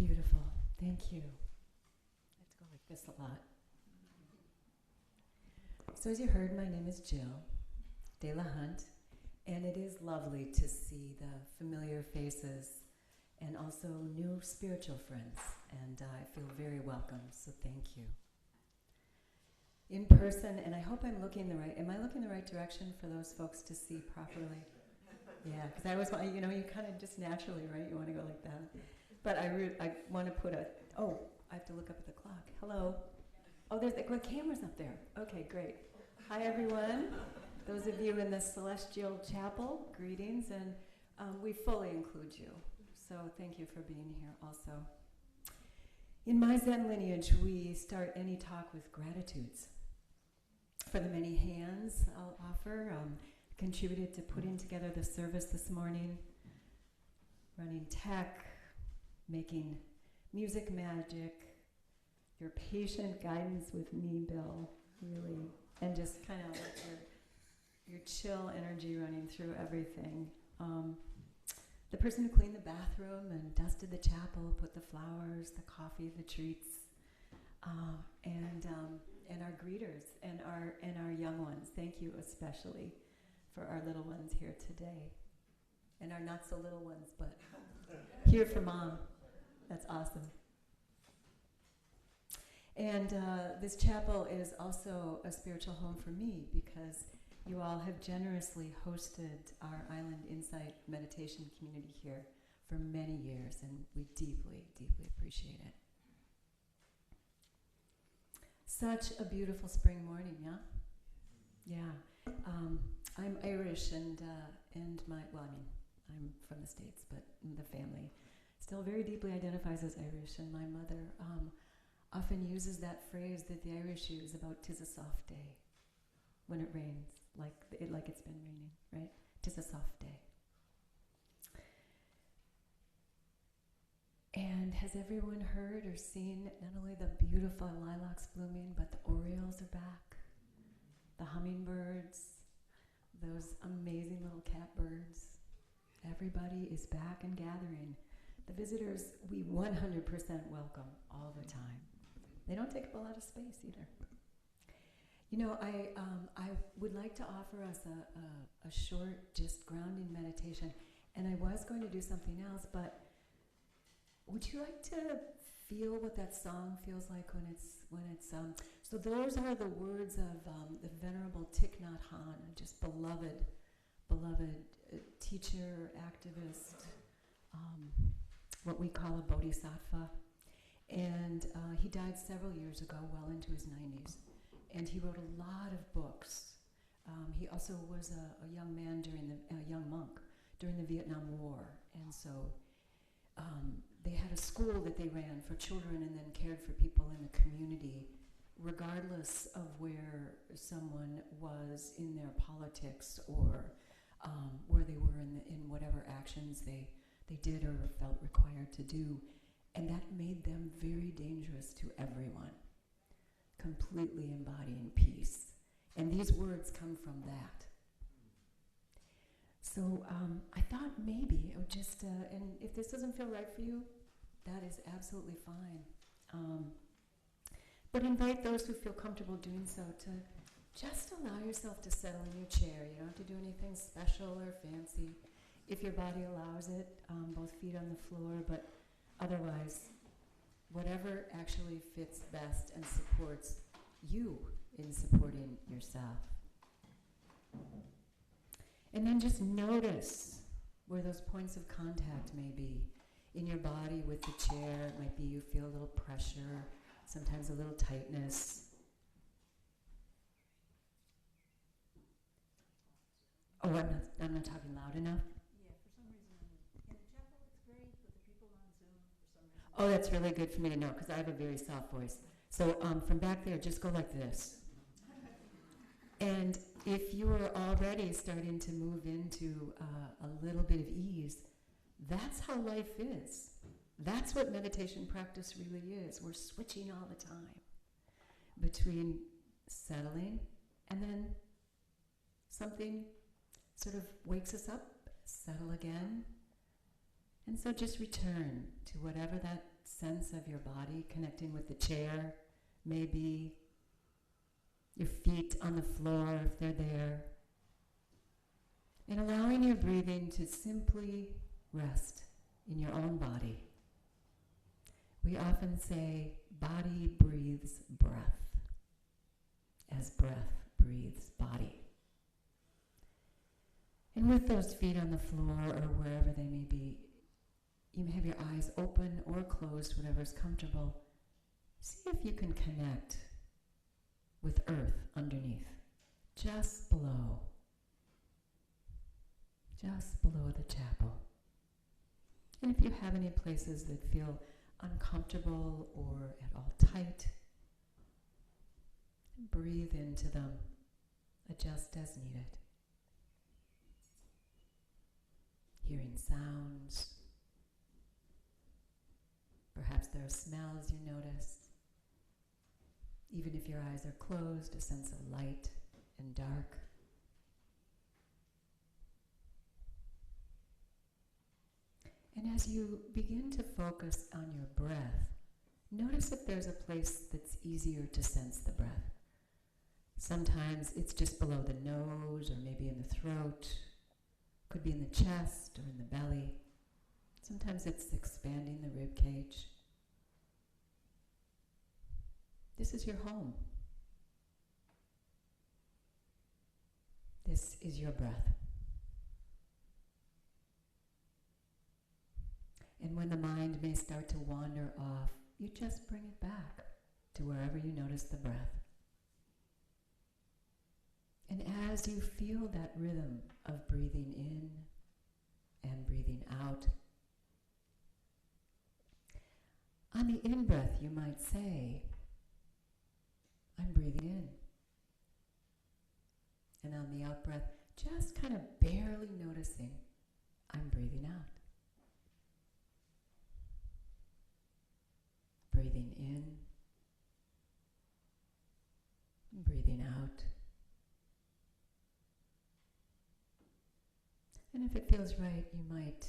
Beautiful. Thank you. I have to go like this a lot. So as you heard, my name is Jill De La Hunt, and it is lovely to see the familiar faces and also new spiritual friends, and I feel very welcome, so thank you. In person, and I hope I'm looking the right, am I looking the right direction for those folks to see properly? Yeah, because I always want, you kind of just naturally, right? You want to go like that. But I want to put I have to look up at the clock. Hello. Oh, there's the camera's up there. Okay, great. Hi, everyone. Those of you in the Celestial Chapel, greetings, and we fully include you. So thank you for being here also. In my Zen lineage, we start any talk with gratitudes for the many hands I'll offer, contributed to putting together the service this morning, running tech, making music magic, your patient guidance with me, Bill, really, and just kind of like your chill energy running through everything. The person who cleaned the bathroom and dusted the chapel, put the flowers, the coffee, the treats, and our greeters and our young ones. Thank you especially for our little ones here today, and our not so little ones, but here for Mom. That's awesome. And this chapel is also a spiritual home for me because you all have generously hosted our Island Insight meditation community here for many years, and we deeply, deeply appreciate it. Such a beautiful spring morning, yeah? Yeah. I'm Irish, and I'm from the States, but the family still very deeply identifies as Irish, and my mother often uses that phrase that the Irish use about "'tis a soft day" when it rains, like it's been raining, right? "'Tis a soft day." And has everyone heard or seen not only the beautiful lilacs blooming, but the orioles are back, the hummingbirds, those amazing little catbirds. Everybody is back and gathering. The visitors, we 100% welcome all the time. They don't take up a lot of space either. I would like to offer us a short, just grounding meditation, and I was going to do something else, but would you like to feel what that song feels like when it's so those are the words of the Venerable Thich Nhat Hanh, just beloved teacher, activist, what we call a bodhisattva. And he died several years ago, well into his 90s. And he wrote a lot of books. He also was a young man a young monk during the Vietnam War. And so they had a school that they ran for children and then cared for people in the community, regardless of where someone was in their politics or where they were in whatever actions they did or felt required to do. And that made them very dangerous to everyone, completely embodying peace. And these words come from that. So I thought maybe I would just, and if this doesn't feel right for you, that is absolutely fine. But invite those who feel comfortable doing so to just allow yourself to settle in your chair. You don't have to do anything special or fancy. If your body allows it, both feet on the floor, but otherwise, whatever actually fits best and supports you in supporting yourself. And then just notice where those points of contact may be in your body with the chair. It might be you feel a little pressure, sometimes a little tightness. Oh, I'm not talking loud enough? Yeah, for some reason in the chapel it's great, but the people on Zoom, for some reason. Oh, that's really good for me to know, because I have a very soft voice. So from back there, just go like this. And if you are already starting to move into a little bit of ease, that's how life is. That's what meditation practice really is. We're switching all the time between settling and then something sort of wakes us up, settle again. And so just return to whatever that sense of your body connecting with the chair, maybe your feet on the floor if they're there, and allowing your breathing to simply rest in your own body. We often say, body breathes breath, as breath breathes body. And with those feet on the floor or wherever they may be, you may have your eyes open or closed, whatever's comfortable. See if you can connect with earth underneath, just below the chapel. And if you have any places that feel uncomfortable or at all tight, breathe into them, adjust as needed. Hearing sounds. Perhaps there are smells you notice. Even if your eyes are closed, a sense of light and dark. And as you begin to focus on your breath, notice if there's a place that's easier to sense the breath. Sometimes it's just below the nose or maybe in the throat. Could be in the chest or in the belly. Sometimes it's expanding the rib cage. This is your home. This is your breath. And when the mind may start to wander off, you just bring it back to wherever you notice the breath. And as you feel that rhythm of breathing in and breathing out, on the in-breath you might say, I'm breathing in. And on the out-breath, just kind of barely noticing, I'm breathing out. Breathing in, breathing out. And if it feels right, you might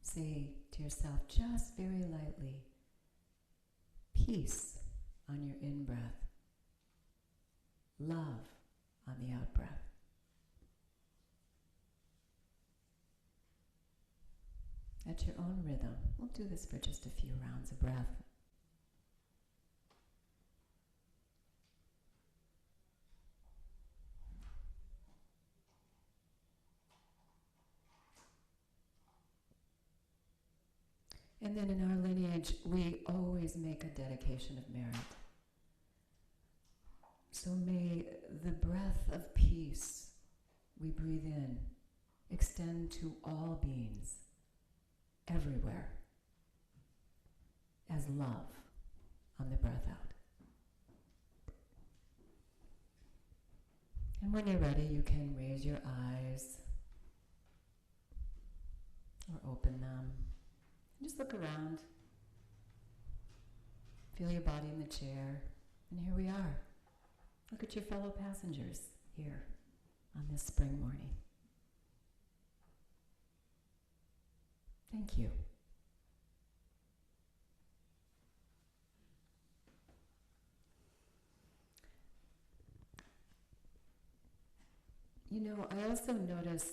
say to yourself, just very lightly, peace on your in-breath, love on the out-breath. At your own rhythm. We'll do this for just a few rounds of breath. And then in our lineage, we always make a dedication of merit. So may the breath of peace we breathe in extend to all beings, everywhere, as love on the breath out. And when you're ready, you can raise your eyes or open them. Just look around. Feel your body in the chair. And here we are. Look at your fellow passengers here on this spring morning. Thank you. You know, I also notice,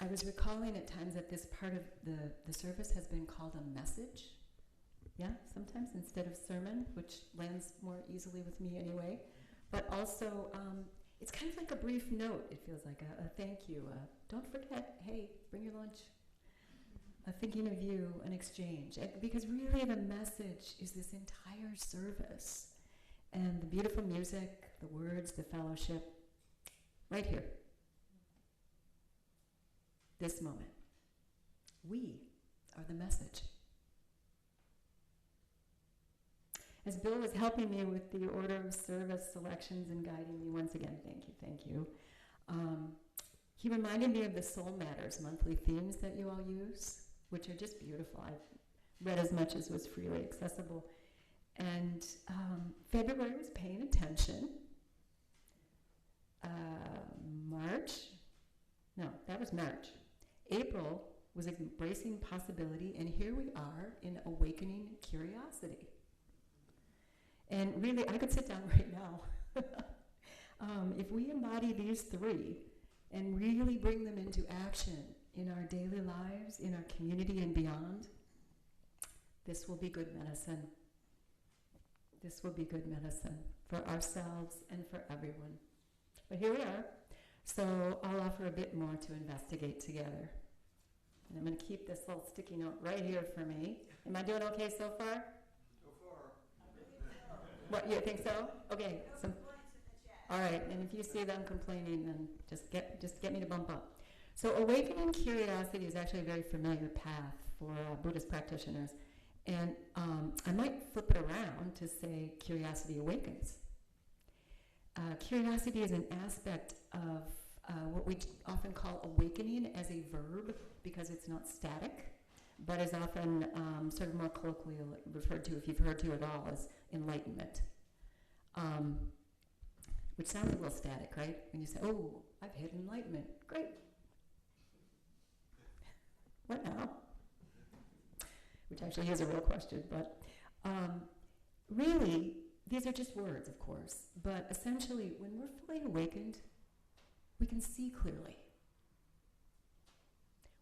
I was recalling at times that this part of the service has been called a message. Yeah, sometimes instead of sermon, which lands more easily with me anyway. But also, it's kind of like a brief note. It feels like a thank you. Don't forget, hey, bring your lunch. Thinking of you, an exchange. Because really the message is this entire service. And the beautiful music, the words, the fellowship, right here. This moment. We are the message. As Bill was helping me with the order of service selections and guiding me, once again, thank you. He reminded me of the Soul Matters monthly themes that you all use, which are just beautiful. I've read as much as was freely accessible. And February was paying attention. March. April was embracing possibility, and here we are in awakening curiosity. And really, I could sit down right now. If we embody these three and really bring them into action in our daily lives, in our community and beyond, this will be good medicine. This will be good medicine for ourselves and for everyone. But here we are. So I'll offer a bit more to investigate together. And I'm going to keep this little sticky note right here for me. Am I doing okay so far? So far. What, you think so? Okay. All right, and if you see them complaining, then just get me to bump up. So awakening curiosity is actually a very familiar path for Buddhist practitioners. And I might flip it around to say curiosity awakens. Curiosity is an aspect of what we often call awakening as a verb, because it's not static, but is often sort of more colloquially referred to, if you've heard to it all, as enlightenment. Which sounds a little static, right? When you say, oh, I've hit enlightenment. Great. What now? Which actually is a real question, but really, these are just words, of course. But essentially, when we're fully awakened, we can see clearly.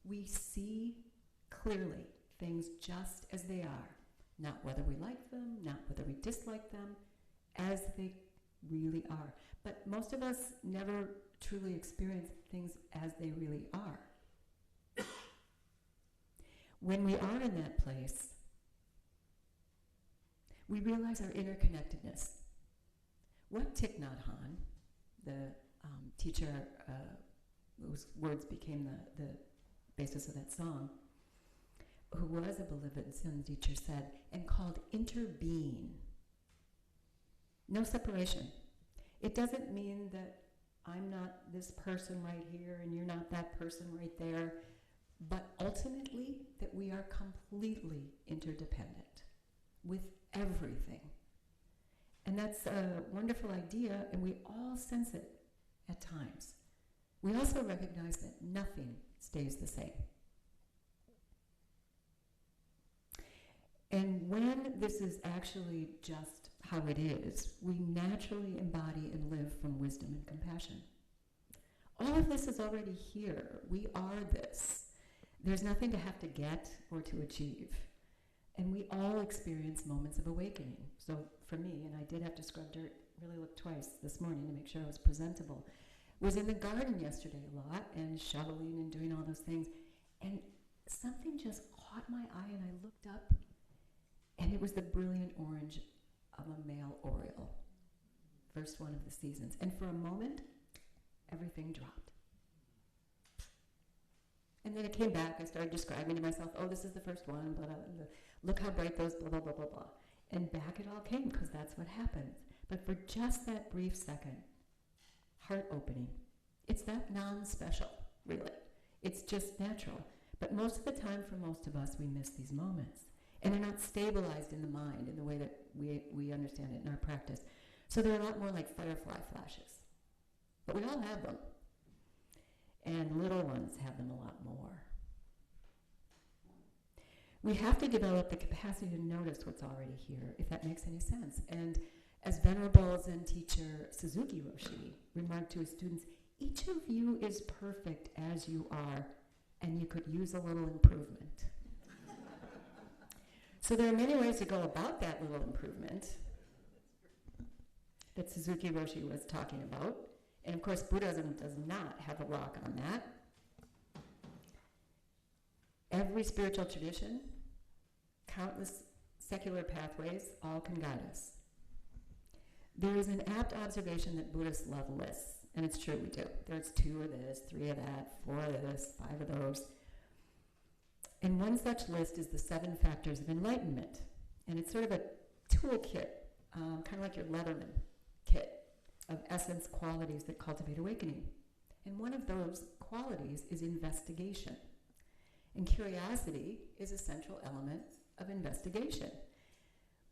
We see clearly things just as they are, not whether we like them, not whether we dislike them, as they really are. But most of us never truly experience things as they really are. When we are in that place, we realize our interconnectedness. What Thich Nhat Hanh, the teacher whose words became the basis of that song, who was a beloved Zen teacher, said, and called interbeing. No separation. It doesn't mean that I'm not this person right here and you're not that person right there, but ultimately that we are completely interdependent with everything. And that's a wonderful idea, and we all sense it at times. We also recognize that nothing stays the same. And when this is actually just how it is, we naturally embody and live from wisdom and compassion. All of this is already here. We are this. There's nothing to have to get or to achieve. And we all experience moments of awakening. So for me, and I did have to scrub dirt, really look twice this morning to make sure I was presentable, was in the garden yesterday a lot and shoveling and doing all those things. And something just caught my eye and I looked up, and it was the brilliant orange of a male oriole. First one of the seasons. And for a moment, everything dropped. And then it came back. I started describing to myself, oh, this is the first one, blah, blah, blah. Look how bright those, blah, blah, blah, blah, blah. And back it all came, because that's what happens. But for just that brief second, heart opening. It's that non-special, really. It's just natural. But most of the time, for most of us, we miss these moments. And they're not stabilized in the mind in the way that we understand it in our practice. So they're a lot more like firefly flashes. But we all have them. And little ones have them a lot more. We have to develop the capacity to notice what's already here, if that makes any sense. And as Venerable Zen teacher Suzuki Roshi remarked to his students, each of you is perfect as you are, and you could use a little improvement. So there are many ways to go about that little improvement that Suzuki Roshi was talking about. And of course, Buddhism does not have a rock on that. Every spiritual tradition, countless secular pathways, all can guide us. There is an apt observation that Buddhists love lists, and it's true, we do. There's 2 of this, 3 of that, 4 of this, 5 of those. And one such list is the 7 factors of enlightenment. And it's sort of a toolkit, kind of like your Leatherman kit of essence qualities that cultivate awakening. And one of those qualities is investigation. And curiosity is a central element of investigation,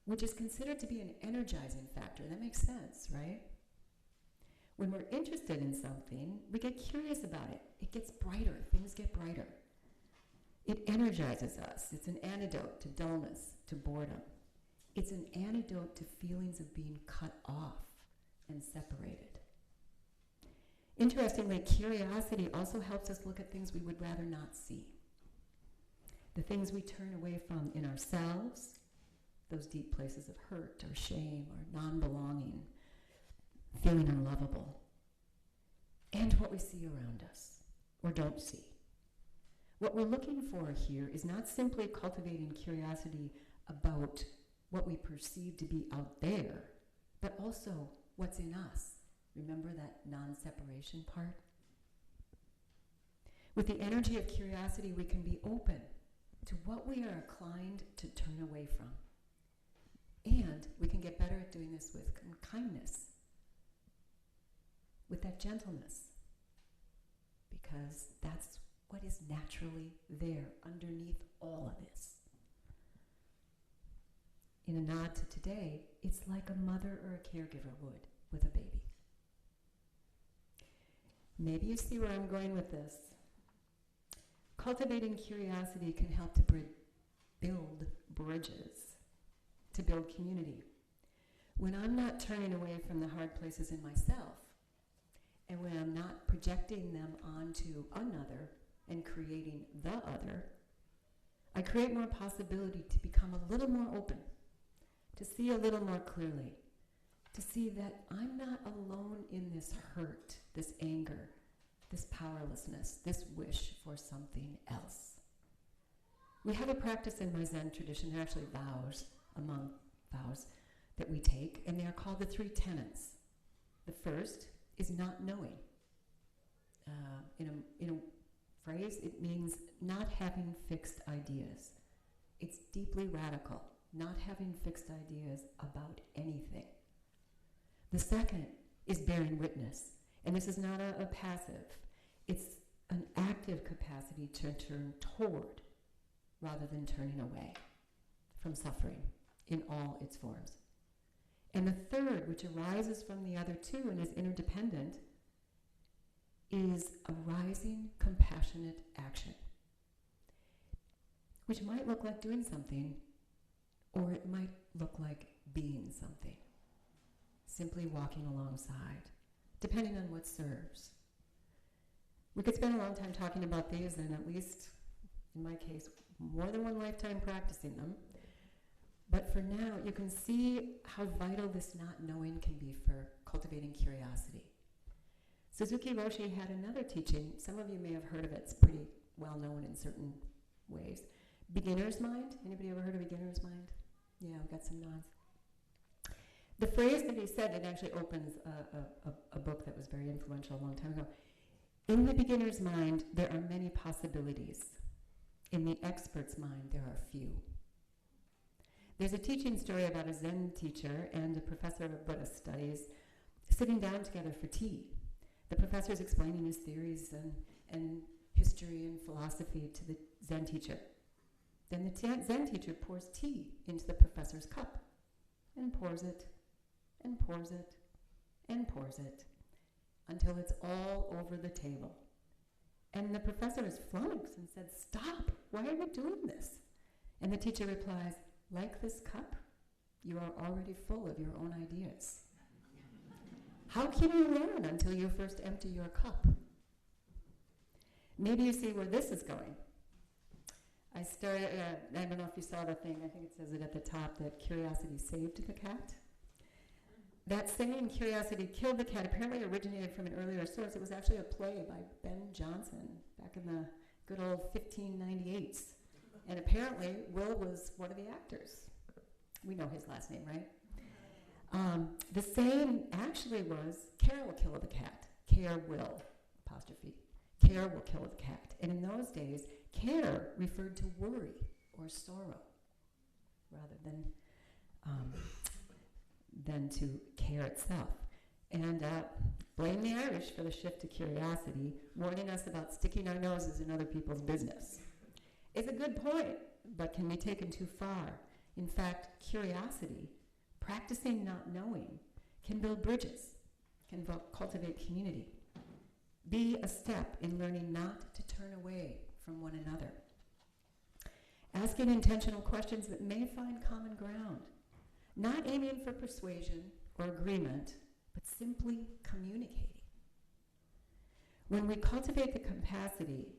which is considered to be an energizing factor. That makes sense, right? When we're interested in something, we get curious about it. It gets brighter. Things get brighter. It energizes us. It's an antidote to dullness, to boredom. It's an antidote to feelings of being cut off and separated. Interestingly, curiosity also helps us look at things we would rather not see. The things we turn away from in ourselves, those deep places of hurt or shame or non-belonging, feeling unlovable, and what we see around us or don't see. What we're looking for here is not simply cultivating curiosity about what we perceive to be out there, but also what's in us. Remember that non-separation part? With the energy of curiosity, we can be open to what we are inclined to turn away from. And we can get better at doing this with kindness, with that gentleness, because that's what is naturally there underneath all of this. In a nod to today, it's like a mother or a caregiver would with a baby. Maybe you see where I'm going with this. Cultivating curiosity can help to build bridges, to build community. When I'm not turning away from the hard places in myself, and when I'm not projecting them onto another and creating the other, I create more possibility to become a little more open, to see a little more clearly, to see that I'm not alone in this hurt, this anger, this powerlessness, this wish for something else. We have a practice in my Zen tradition, they're actually vows, among vows that we take, and they are called the 3 tenets. The first is not knowing. In a phrase, it means not having fixed ideas. It's deeply radical, not having fixed ideas about anything. The second is bearing witness, and this is not a passive. It's an active capacity to turn toward rather than turning away from suffering in all its forms. And the third, which arises from the other two and is interdependent, is arising compassionate action, which might look like doing something, or it might look like being something, simply walking alongside, depending on what serves. We could spend a long time talking about these, and at least, in my case, more than one lifetime practicing them. But for now, you can see how vital this not knowing can be for cultivating curiosity. Suzuki Roshi had another teaching. Some of you may have heard of it. It's pretty well known in certain ways. Beginner's mind. Anybody ever heard of beginner's mind? Yeah, I've got some nods. The phrase that he said, it actually opens a book that was very influential a long time ago. In the beginner's mind, there are many possibilities. In the expert's mind, there are few. There's a teaching story about a Zen teacher and a professor of Buddhist studies sitting down together for tea. The professor is explaining his theories and history and philosophy to the Zen teacher. Then the Zen teacher pours tea into the professor's cup and pours it and pours it and pours it until it's all over the table. And the professor is flummoxed and said, "Stop, why are you doing this?" And the teacher replies, "Like this cup, you are already full of your own ideas. How can you learn until you first empty your cup?" Maybe you see where this is going. I don't know if you saw the thing, I think it says it at the top, that curiosity saved the cat. That saying, curiosity killed the cat, apparently originated from an earlier source. It was actually a play by Ben Jonson back in the good old 1598s. And apparently, Will was one of the actors. We know his last name, right? The saying actually was, care will kill the cat. Care will, apostrophe. Care will kill the cat. And in those days, care referred to worry or sorrow rather than to care itself. And blame the Irish for the shift to curiosity, warning us about sticking our noses in other people's business. It's a good point, but can be taken too far. In fact, curiosity, practicing not knowing, can build bridges, can cultivate community, be a step in learning not to turn away from one another. asking intentional questions that may find common ground, not aiming for persuasion or agreement, but simply communicating. When we cultivate the capacity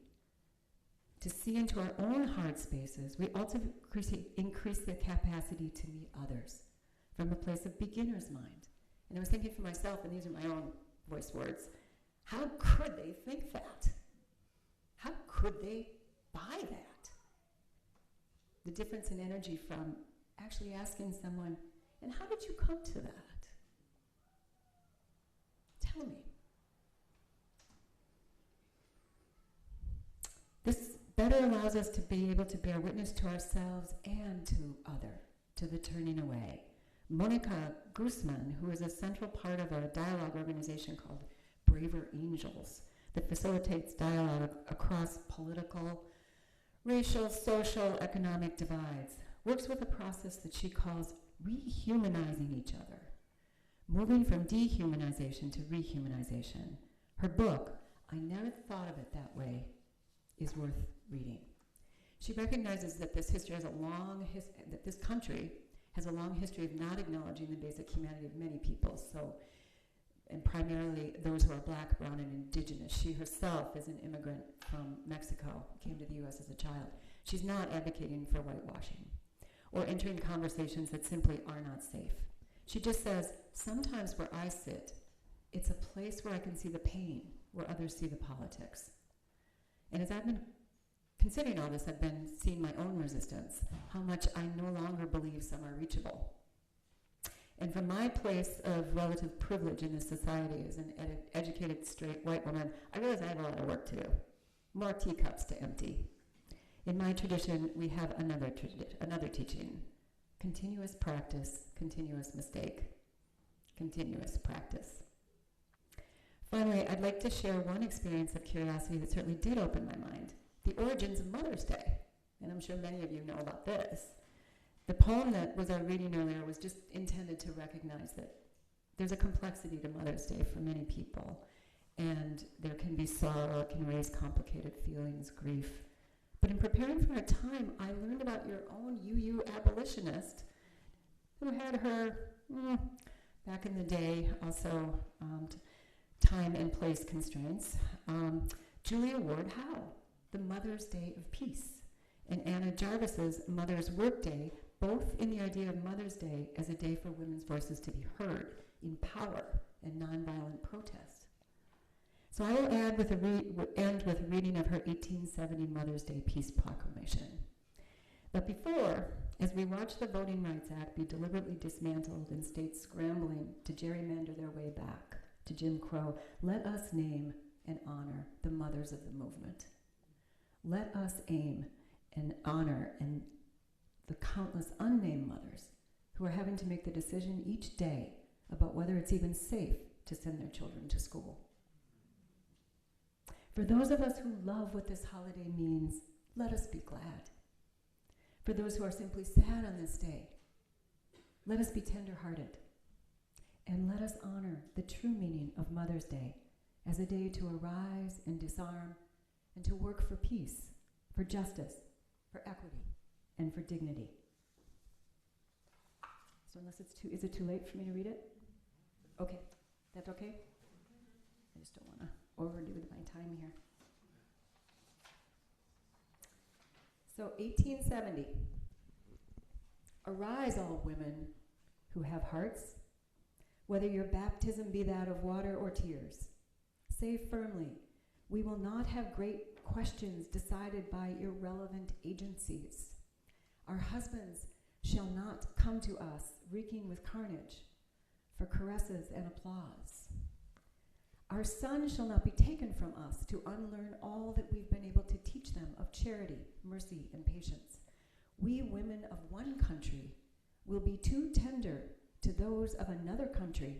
to see into our own heart spaces, we also increase the capacity to meet others from a place of beginner's mind. And I was thinking for myself, and these are my own voice words, how could they think that? How could they buy that? The difference in energy from actually asking someone, and how did you come to that? Tell me. This better allows us to be able to bear witness to ourselves and to the turning away. Monica Guzman, who is a central part of a dialogue organization called Braver Angels that facilitates dialogue across political, racial, social, economic divides, works with a process that she calls rehumanizing each other, moving from dehumanization to rehumanization. Her book, I Never Thought of It That Way, is worth reading. She recognizes that this country has a long history of not acknowledging the basic humanity of many people, and primarily those who are Black, brown, and indigenous. She herself is an immigrant from Mexico, came to the U.S. as a child. She's not advocating for whitewashing or entering conversations that simply are not safe. She just says, sometimes where I sit, it's a place where I can see the pain, where others see the politics. And as I've been considering all this, I've been seeing my own resistance, how much I no longer believe some are reachable. And from my place of relative privilege in this society as an educated, straight, white woman, I realize I have a lot of work to do, more teacups to empty. In my tradition, we have another teaching, continuous practice, continuous mistake, continuous practice. Finally, I'd like to share one experience of curiosity that certainly did open my mind, the origins of Mother's Day. And I'm sure many of you know about this. The poem that was our reading earlier was just intended to recognize that there's a complexity to Mother's Day for many people, and there can be sorrow, it can raise complicated feelings, grief. But in preparing for our time, I learned about your own UU abolitionist who had her, back in the day, also time and place constraints, Julia Ward Howe, the Mother's Day of Peace, and Anna Jarvis's Mother's Work Day, both in the idea of Mother's Day as a day for women's voices to be heard in power and nonviolent protest. So I will end with a reading of her 1870 Mother's Day Peace Proclamation. But before, as we watch the Voting Rights Act be deliberately dismantled and states scrambling to gerrymander their way back to Jim Crow, let us name and honor the mothers of the movement. Let us aim and honor and the countless unnamed mothers who are having to make the decision each day about whether it's even safe to send their children to school. For those of us who love what this holiday means, let us be glad. For those who are simply sad on this day, let us be tender-hearted. And let us honor the true meaning of Mother's Day as a day to arise and disarm and to work for peace, for justice, for equity, and for dignity. So is it too late for me to read it? Okay, that's okay? I just don't want to overdo my time here. So 1870. Arise, all women who have hearts, whether your baptism be that of water or tears. Say firmly, we will not have great questions decided by irrelevant agencies. Our husbands shall not come to us reeking with carnage for caresses and applause. Our sons shall not be taken from us to unlearn all that we've been able to teach them of charity, mercy, and patience. We women of one country will be too tender to those of another country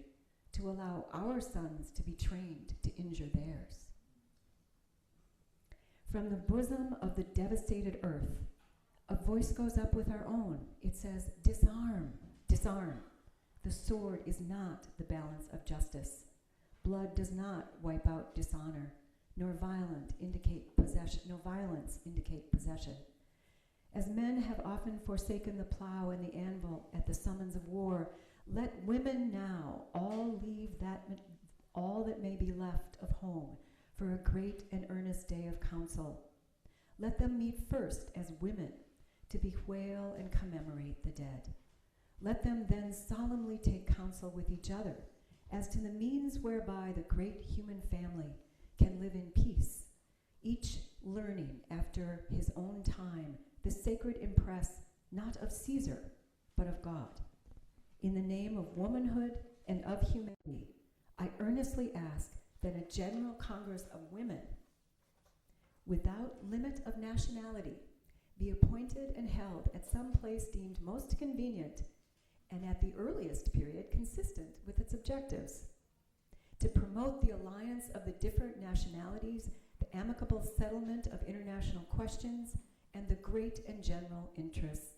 to allow our sons to be trained to injure theirs. From the bosom of the devastated earth, a voice goes up with our own. It says, disarm, disarm. The sword is not the balance of justice. Blood does not wipe out dishonor, nor violence indicate possession. As men have often forsaken the plow and the anvil at the summons of war, let women now all leave all that may be left of home for a great and earnest day of council. Let them meet first as women to bewail and commemorate the dead. Let them then solemnly take counsel with each other as to the means whereby the great human family can live in peace, each learning after his own time the sacred impress not of Caesar, but of God. In the name of womanhood and of humanity, I earnestly ask that a general Congress of women, without limit of nationality, be appointed and held at some place deemed most convenient and at the earliest period consistent with its objectives, to promote the alliance of the different nationalities, the amicable settlement of international questions, and the great and general interests